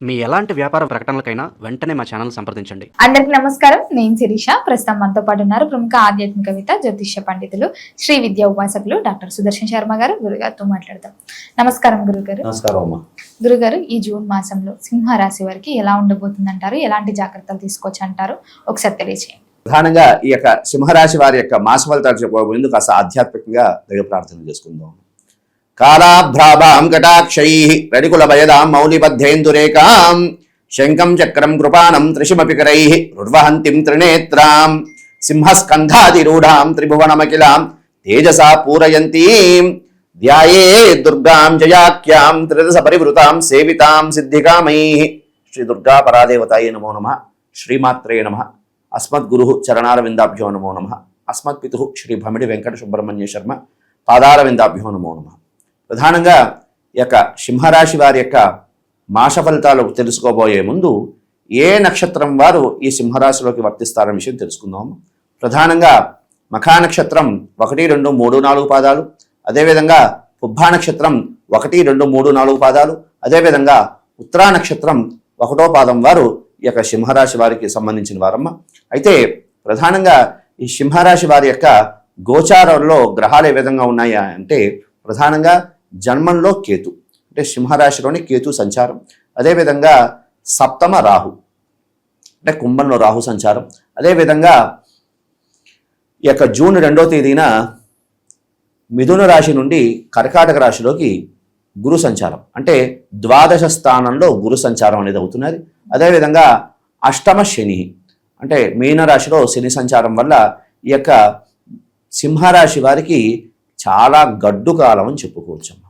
మీ ఎలాంటి వ్యాపార ప్రకటనలకైనా వెంటనే మా ఛానల్ సంప్రదించండి. అందరికి నమస్కారం. నేను శిరీష. ప్రస్తుతం మనతో పాటు ఉన్నారు ప్రముఖ ఆధ్యాత్మికవేత్త, జ్యోతిష్య పండితులు, శ్రీ విద్యా ఉపాసకులు డాక్టర్ సుదర్శన్ శర్మ గారు. గురుగారితో మాట్లాడదాం. నమస్కారం గురుగారు. నమస్కారం అమ్మా. గురుగారు, ఈ జూన్ మాసంలో సింహరాశి వారికి ఎలా ఉండబోతుంది అంటారు? ఎలాంటి జాగ్రత్తలు తీసుకోవచ్చు అంటారు? ఒకసారి తెలియజేయండి. ప్రధానంగా ఈ యొక్క సింహరాశి వారి యొక్క మాస ఫలితాలు చెప్పుకోబోయేందుకు కాస్త ఆధ్యాత్మికంగా దైవ ప్రార్థన చేసుకుందాం. కాళాభ్రాభాం కటాక్షైః రడికుల భయదాం మౌలిబద్ధేందురేకాం శంఖం చక్రం కృపాణం త్రిశిమపికరైః రుర్వహంతిం త్రినేత్రాం సింహస్కంధాదిరూఢాం త్రిభువనమఖిలాం తేజసా పూరయంతీం ధ్యాయే దుర్గాం జయాఖ్యాం త్రిదశ పరివృతాం సేవితాం సిద్ధికామైః. శ్రీ దుర్గా పరాదేవతాయే నమో నమః. శ్రీమాత్రే నమః. అస్మద్గురు చరణారవిందాభ్యో నమో నమః. అస్మత్పితు శ్రీ భమిడి వెంకట సుబ్రహ్మణ్య శర్మ పాదారవిందాభ్యో నమో నమః. ప్రధానంగా ఈ యొక్క సింహరాశి వారి యొక్క మాస ఫలితాలు తెలుసుకోబోయే ముందు ఏ నక్షత్రం వారు ఈ సింహరాశిలోకి వర్తిస్తారనే విషయం తెలుసుకుందాం. ప్రధానంగా మఖా నక్షత్రం 1, 2, 3, 4 పాదాలు, అదేవిధంగా పుబ్బా నక్షత్రం 1, 2, 3, 4 పాదాలు, అదేవిధంగా ఉత్తరా నక్షత్రం 1వ పాదం వారు ఈ యొక్క సింహరాశి వారికి సంబంధించిన వారమ్మ. అయితే ప్రధానంగా ఈ సింహరాశి వారి యొక్క గోచారంలో గ్రహాలు ఏ విధంగా ఉన్నాయా అంటే, ప్రధానంగా జన్మంలో కేతు, అంటే సింహరాశిలోని కేతు సంచారం, అదేవిధంగా సప్తమ రాహు, అంటే కుంభంలో రాహు సంచారం, అదేవిధంగా ఈ యొక్క జూన్ 2వ తేదీన మిథున రాశి నుండి కర్కాటక రాశిలోకి గురు సంచారం, అంటే ద్వాదశ స్థానంలో గురు సంచారం అనేది అవుతున్నది. అదేవిధంగా అష్టమ శని, అంటే మీనరాశిలో శని సంచారం వల్ల ఈ యొక్క సింహరాశి వారికి చాలా గడ్డు కాలం అని చెప్పుకోవచ్చమ్మా.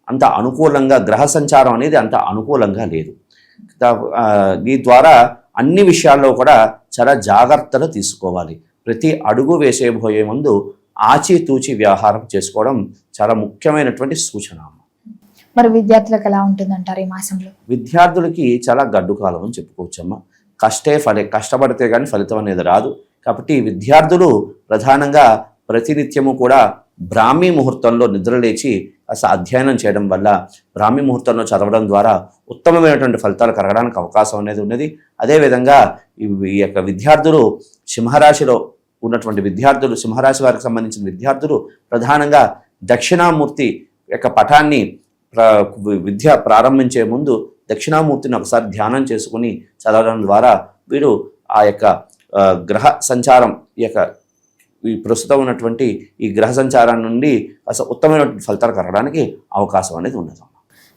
అంత అనుకూలంగా గ్రహ సంచారం అనేది అంత అనుకూలంగా లేదు. దీని ద్వారా అన్ని విషయాల్లో కూడా చాలా జాగ్రత్తలు తీసుకోవాలి. ప్రతి అడుగు వేసేబోయే ముందు ఆచితూచి వ్యవహారం చేసుకోవడం చాలా ముఖ్యమైనటువంటి సూచన. మరి విద్యార్థులకు ఎలా ఉంటుందంటారు ఈ మాసంలో? విద్యార్థులకి చాలా గడ్డు కాలం అని చెప్పుకోవచ్చమ్మా. కష్టపడితే కానీ ఫలితం అనేది రాదు. కాబట్టి విద్యార్థులు ప్రధానంగా ప్రతినిత్యము కూడా బ్రాహ్మీ ముహూర్తంలో నిద్రలేచి కాస్త అధ్యయనం చేయడం వల్ల, బ్రాహ్మీ ముహూర్తంలో చదవడం ద్వారా ఉత్తమమైనటువంటి ఫలితాలు కలగడానికి అవకాశం అనేది ఉన్నది. అదేవిధంగా ఈ యొక్క విద్యార్థులు సింహరాశిలో ఉన్నటువంటి విద్యార్థులు, సింహరాశి వారికి సంబంధించిన విద్యార్థులు ప్రధానంగా దక్షిణామూర్తి యొక్క పటాన్ని విద్య ప్రారంభించే ముందు దక్షిణామూర్తిని ఒకసారి ధ్యానం చేసుకుని చదవడం ద్వారా వీరు ఆ యొక్క గ్రహ సంచారం, ఈ ప్రస్తుతం ఉన్నటువంటి ఈ గ్రహ సంచారం నుండి అసలు ఉత్తమమైనటువంటి ఫలితాలు కలగడానికి అవకాశం అనేది ఉన్నది.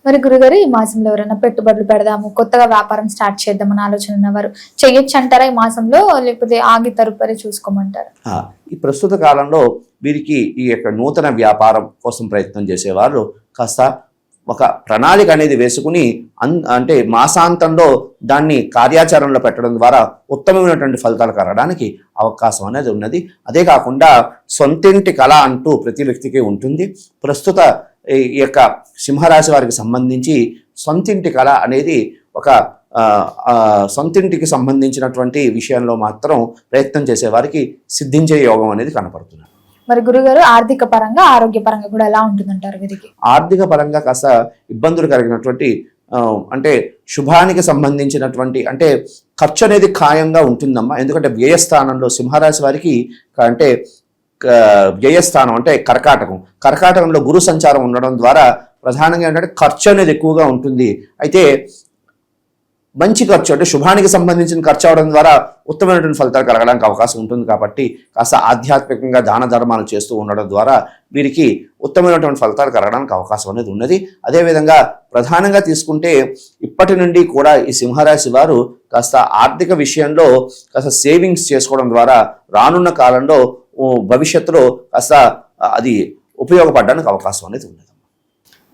మరి గురుగారు, ఈ మాసంలో ఎవరైనా పెట్టుబడులు పెడదాము, కొత్తగా వ్యాపారం స్టార్ట్ చేద్దామని ఆలోచన ఉన్నవారు చేయొచ్చు అంటారా ఈ మాసంలో, లేకపోతే ఆగి తరుపరి చూసుకోమంటారా? ఈ ప్రస్తుత కాలంలో వీరికి ఈ యొక్క నూతన వ్యాపారం కోసం ప్రయత్నం చేసేవారు కాస్త ఒక ప్రణాళిక అనేది వేసుకుని అంటే మాసాంతంలో దాన్ని కార్యాచరణలో పెట్టడం ద్వారా ఉత్తమమైనటువంటి ఫలితాలు కలగడానికి అవకాశం అనేది ఉన్నది. అదే కాకుండా సొంతింటి కళ అంటూ ప్రతి వ్యక్తికి ఉంటుంది. ప్రస్తుత ఈ యొక్క సింహరాశి వారికి సంబంధించి సొంతింటి కళ అనేది ఒక సొంతింటికి సంబంధించినటువంటి విషయంలో మాత్రం ప్రయత్నం చేసే వారికి సిద్ధించే యోగం అనేది కనపడుతుంది. మరి గురుగారు, ఆర్థిక పరంగా, ఆరోగ్య పరంగా కూడా ఎలా ఉంటుందంటారు వీరికి? ఆర్థిక పరంగా కాస్త ఇబ్బందులు కలిగినటువంటి, అంటే శుభానికి సంబంధించినటువంటి, అంటే ఖర్చు అనేది ఖాయంగా ఉంటుందమ్మా. ఎందుకంటే వ్యయస్థానంలో సింహరాశి వారికి, అంటే వ్యయస్థానం అంటే కర్కాటకంలో గురు సంచారం ఉండడం ద్వారా ప్రధానంగా ఏంటంటే ఖర్చు అనేది ఎక్కువగా ఉంటుంది. అయితే మంచి ఖర్చు, అంటే శుభానికి సంబంధించిన ఖర్చు అవడం ద్వారా ఉత్తమమైనటువంటి ఫలితాలు కలగడానికి అవకాశం ఉంటుంది. కాబట్టి కాస్త ఆధ్యాత్మికంగా దాన ధర్మాలు చేస్తూ ఉండడం ద్వారా వీరికి ఉత్తమమైనటువంటి ఫలితాలు కలగడానికి అవకాశం అనేది ఉన్నది. అదేవిధంగా ప్రధానంగా తీసుకుంటే ఇప్పటి నుండి కూడా ఈ సింహరాశి వారు కాస్త ఆర్థిక విషయంలో కాస్త సేవింగ్స్ చేసుకోవడం ద్వారా రానున్న కాలంలో భవిష్యత్తులో కాస్త అది ఉపయోగపడడానికి అవకాశం అనేది ఉన్నది.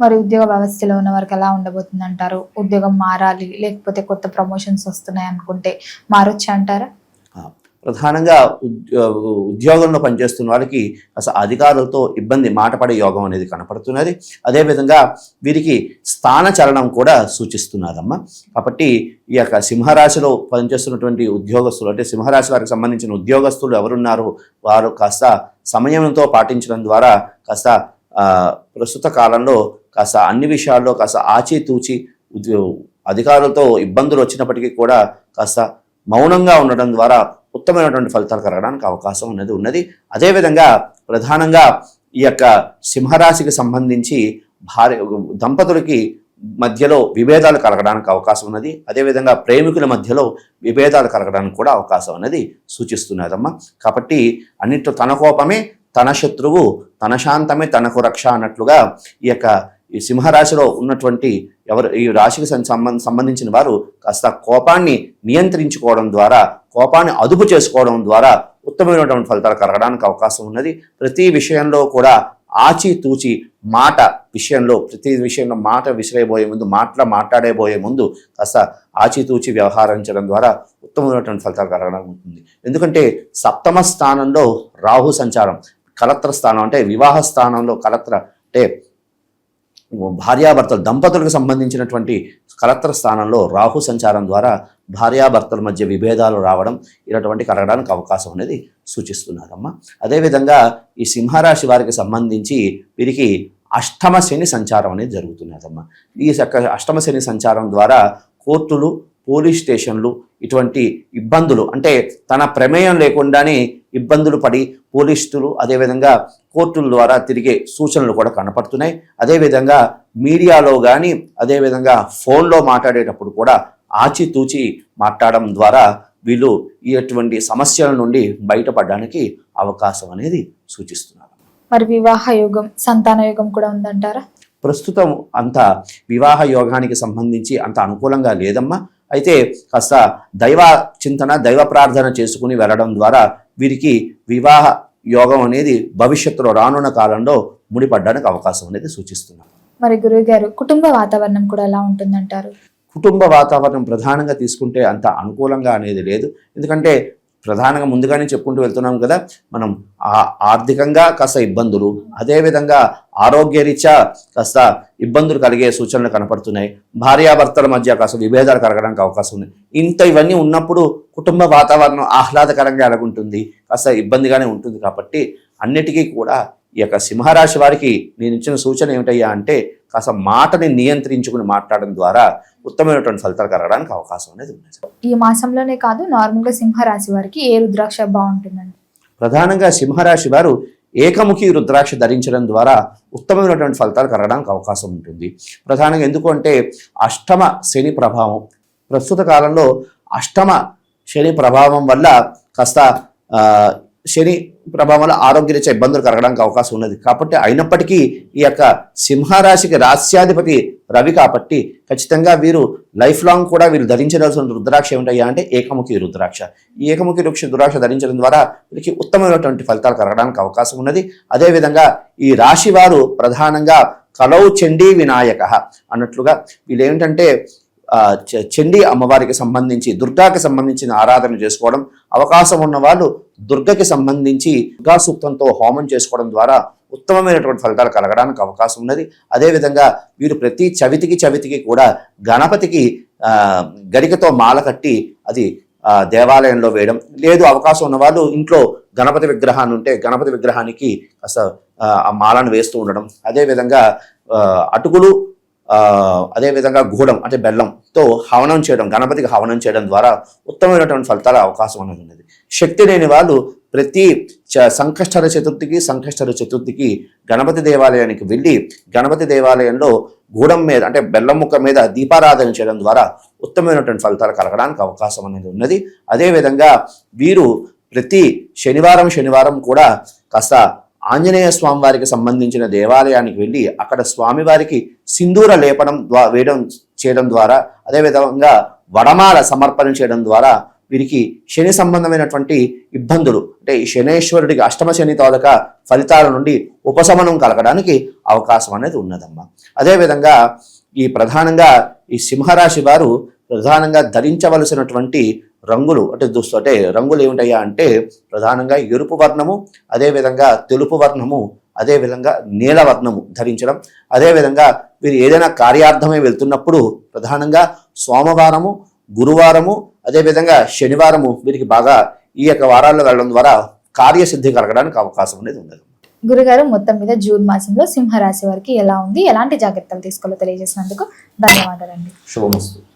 మరి ఉద్యోగ వ్యవస్థలో ఉన్న వారికి ఎలా ఉండబోతుంది అంటారు? ఉద్యోగం మారాలి, లేకపోతే కొత్త ప్రమోషన్స్ వస్తున్నాయి అనుకుంటే మారొచ్చు అంటారా? ప్రధానంగా ఉద్యోగంలో పనిచేస్తున్న వారికి అసలు అధికారులతో ఇబ్బంది మాటపడే యోగం అనేది కనపడుతున్నది. అదేవిధంగా వీరికి స్థాన చలనం కూడా సూచిస్తున్నదమ్మా. కాబట్టి ఈ యొక్క సింహరాశిలో పనిచేస్తున్నటువంటి ఉద్యోగస్తులు, అంటే సింహరాశి వారికి సంబంధించిన ఉద్యోగస్తులు ఎవరున్నారో వారు కాస్త సమయంతో పాటించడం ద్వారా కాస్త ప్రస్తుత కాలంలో కాస్త అన్ని విషయాల్లో కాస్త ఆచితూచి అధికారులతో ఇబ్బందులు వచ్చినప్పటికీ కూడా కాస్త మౌనంగా ఉండడం ద్వారా ఉత్తమమైనటువంటి ఫలితాలు కలగడానికి అవకాశం అనేది ఉన్నది. అదేవిధంగా ప్రధానంగా ఈ యొక్క సింహరాశికి సంబంధించి దంపతులకి మధ్యలో విభేదాలు కలగడానికి అవకాశం ఉన్నది. అదేవిధంగా ప్రేమికుల మధ్యలో విభేదాలు కలగడానికి కూడా అవకాశం అనేది సూచిస్తున్నదమ్మా. కాబట్టి అన్నిట్లో తన కోపమే తన శత్రువు, తన శాంతమే తనకు రక్ష అన్నట్లుగా ఈ సింహరాశిలో ఉన్నటువంటి ఈ రాశికి సంబంధించిన వారు కాస్త కోపాన్ని నియంత్రించుకోవడం ద్వారా, కోపాన్ని అదుపు చేసుకోవడం ద్వారా ఉత్తమమైనటువంటి ఫలితాలు కలగడానికి అవకాశం ఉన్నది. ప్రతి విషయంలో కూడా ఆచితూచి ప్రతి విషయంలో మాట విసిరేయబోయే ముందు, మాట్లాడేబోయే ముందు కాస్త ఆచితూచి వ్యవహరించడం ద్వారా ఉత్తమమైనటువంటి ఫలితాలు కలగడానికి ఉంటుంది. ఎందుకంటే సప్తమ స్థానంలో రాహు సంచారం, కలత్ర స్థానం అంటే వివాహ స్థానంలో కలత్ర అంటే భార్యాభర్తలు దంపతులకు సంబంధించినటువంటి కలత్ర స్థానంలో రాహు సంచారం ద్వారా భార్యాభర్తల మధ్య విభేదాలు రావడం ఇలాంటి కలగడానికి అవకాశం అనేది సూచిస్తున్నారమ్మా. అదేవిధంగా ఈ సింహరాశి వారికి సంబంధించి వీరికి అష్టమ శని సంచారం అనేది జరుగుతున్నదమ్మా. ఈ అష్టమ శని సంచారం ద్వారా కోర్టులు, పోలీస్ స్టేషన్లు ఇటువంటి ఇబ్బందులు, అంటే తన ప్రమేయం లేకుండానే ఇబ్బందులు పడి పోలీసులు అదేవిధంగా కోర్టుల ద్వారా తిరిగే సూచనలు కూడా కనపడుతున్నాయి. అదేవిధంగా మీడియాలో కానీ అదేవిధంగా ఫోన్లో మాట్లాడేటప్పుడు కూడా ఆచితూచి మాట్లాడడం ద్వారా వీళ్ళు ఇటువంటి సమస్యల నుండి బయటపడడానికి అవకాశం అనేది సూచిస్తున్నారు. మరి వివాహ యోగం, సంతాన యోగం కూడా ఉందంటారా? ప్రస్తుతం అంత వివాహ యోగానికి సంబంధించి అంత అనుకూలంగా లేదమ్మా. అయితే కాస్త దైవ చింతన, దైవ ప్రార్థన చేసుకుని వెళ్ళడం ద్వారా వీరికి వివాహ యోగం అనేది భవిష్యత్తులో రానున్న కాలంలో ముడిపడడానికి అవకాశం అనేది సూచిస్తున్నారు. మరి గురువు గారు, కుటుంబ వాతావరణం కూడా ఎలా ఉంటుందంటారు? కుటుంబ వాతావరణం ప్రధానంగా తీసుకుంటే అంత అనుకూలంగా అనేది లేదు. ఎందుకంటే ప్రధానంగా ముందుగానే చెప్పుకుంటూ వెళ్తున్నాం కదా, మనం ఆర్థికంగా కాస్త ఇబ్బందులు, అదేవిధంగా ఆరోగ్యరీత్యా కాస్త ఇబ్బందులు కలిగే సూచనలు కనపడుతున్నాయి. భార్యాభర్తల మధ్య కాస్త విభేదాలు కలగడానికి అవకాశం ఉంది. ఇవన్నీ ఉన్నప్పుడు కుటుంబ వాతావరణం ఆహ్లాదకరంగా ఎలాగుంటుంది, కాస్త ఇబ్బందిగానే ఉంటుంది. కాబట్టి అన్నిటికీ కూడా ఈ యొక్క సింహరాశి వారికి నేను ఇచ్చిన సూచన ఏమిటయ్యా అంటే కాస్త మాటని నియంత్రించుకుని మాట్లాడడం ద్వారా ఉత్తమమైనటువంటి ఫలితాలు కలగడానికి అవకాశం అనేది ఉంది. ఈ మాసంలోనే కాదు, నార్మల్గా సింహరాశి వారికి ఏ రుద్రాక్ష బాగుంటుందండి? ప్రధానంగా సింహరాశి వారు ఏకముఖి రుద్రాక్ష ధరించడం ద్వారా ఉత్తమమైనటువంటి ఫలితాలు కలగడానికి అవకాశం ఉంటుంది. ప్రధానంగా ఎందుకు అంటే అష్టమ శని ప్రభావం, ప్రస్తుత కాలంలో అష్టమ శని ప్రభావం వల్ల కాస్త శని ప్రభావం వల్ల ఆరోగ్యరీత్యా ఇబ్బందులు కలగడానికి అవకాశం ఉన్నది. కాబట్టి అయినప్పటికీ ఈ యొక్క సింహరాశికి రాస్యాధిపతి రవి కాబట్టి ఖచ్చితంగా వీరు లైఫ్ లాంగ్ కూడా వీరు ధరించవలసిన రుద్రాక్ష ఏమిటయ్యా అంటే ఏకముఖి రుద్రాక్ష. ఈ ఏకముఖి రుద్రాక్ష ధరించడం ద్వారా వీరికి ఉత్తమమైనటువంటి ఫలితాలు కలగడానికి అవకాశం ఉన్నది. అదేవిధంగా ఈ రాశి వారు ప్రధానంగా కలౌ చండీ వినాయక అన్నట్లుగా వీళ్ళు ఏమిటంటే చండీ అమ్మవారికి సంబంధించి, దుర్గాకి సంబంధించిన ఆరాధన చేసుకోవడం, అవకాశం ఉన్న వాళ్ళు దుర్గకి సంబంధించి దుర్గా సూక్తంతో హోమం చేసుకోవడం ద్వారా ఉత్తమమైనటువంటి ఫలితాలు కలగడానికి అవకాశం ఉన్నది. అదేవిధంగా వీరు ప్రతి చవితికి కూడా గణపతికి గరికతో మాల కట్టి అది దేవాలయంలో వేయడం, లేదు అవకాశం ఉన్న వాళ్ళు ఇంట్లో గణపతి విగ్రహాన్ని ఉంటే గణపతి విగ్రహానికి అసలు ఆ మాలను వేస్తూ ఉండడం, అదేవిధంగా అటుకులు అదేవిధంగా గూడం అంటే బెల్లంతో హవనం చేయడం, గణపతికి హవనం చేయడం ద్వారా ఉత్తమమైనటువంటి ఫలితాల అవకాశం అనేది ఉన్నది. శక్తి లేని వాళ్ళు ప్రతి సంకష్టర చతుర్థికి గణపతి దేవాలయానికి వెళ్ళి గణపతి దేవాలయంలో గూడం మీద అంటే బెల్లం ముక్క మీద దీపారాధన చేయడం ద్వారా ఉత్తమమైనటువంటి ఫలితాలు కలగడానికి అవకాశం అనేది ఉన్నది. అదేవిధంగా వీరు ప్రతి శనివారం కూడా కాస్త ఆంజనేయ స్వామి వారికి సంబంధించిన దేవాలయానికి వెళ్ళి అక్కడ స్వామివారికి సింధూర లేపనం చేయడం ద్వారా, అదేవిధంగా వడమాల సమర్పణ చేయడం ద్వారా వీరికి శని సంబంధమైనటువంటి ఇబ్బందులు అంటే ఈ శనేశ్వరుడికి అష్టమ శని తాలూకా ఫలితాల నుండి ఉపశమనం కలగడానికి అవకాశం అనేది ఉన్నదమ్మా. అదేవిధంగా ప్రధానంగా ఈ సింహరాశి వారు ప్రధానంగా ధరించవలసినటువంటి రంగులు అంటే రంగులు ఏమిటయ్యా అంటే ప్రధానంగా ఎరుపు వర్ణము, అదేవిధంగా తెలుపు వర్ణము, అదేవిధంగా నీలవర్ణము ధరించడం. అదేవిధంగా వీరు ఏదైనా కార్యార్థమై వెళ్తున్నప్పుడు ప్రధానంగా సోమవారము, గురువారము, అదేవిధంగా శనివారము వీరికి బాగా ఈ యొక్క వారాల్లో వెళ్ళడం ద్వారా కార్యసిద్ధి కలగడానికి అవకాశం అనేది ఉండదు. గురుగారు, మొత్తం మీద జూన్ మాసంలో సింహరాశి వారికి ఎలా ఉంది, ఎలాంటి జాగ్రత్తలు తీసుకోవాలో తెలియజేసినందుకు ధన్యవాదాలండి. శుభమస్తు.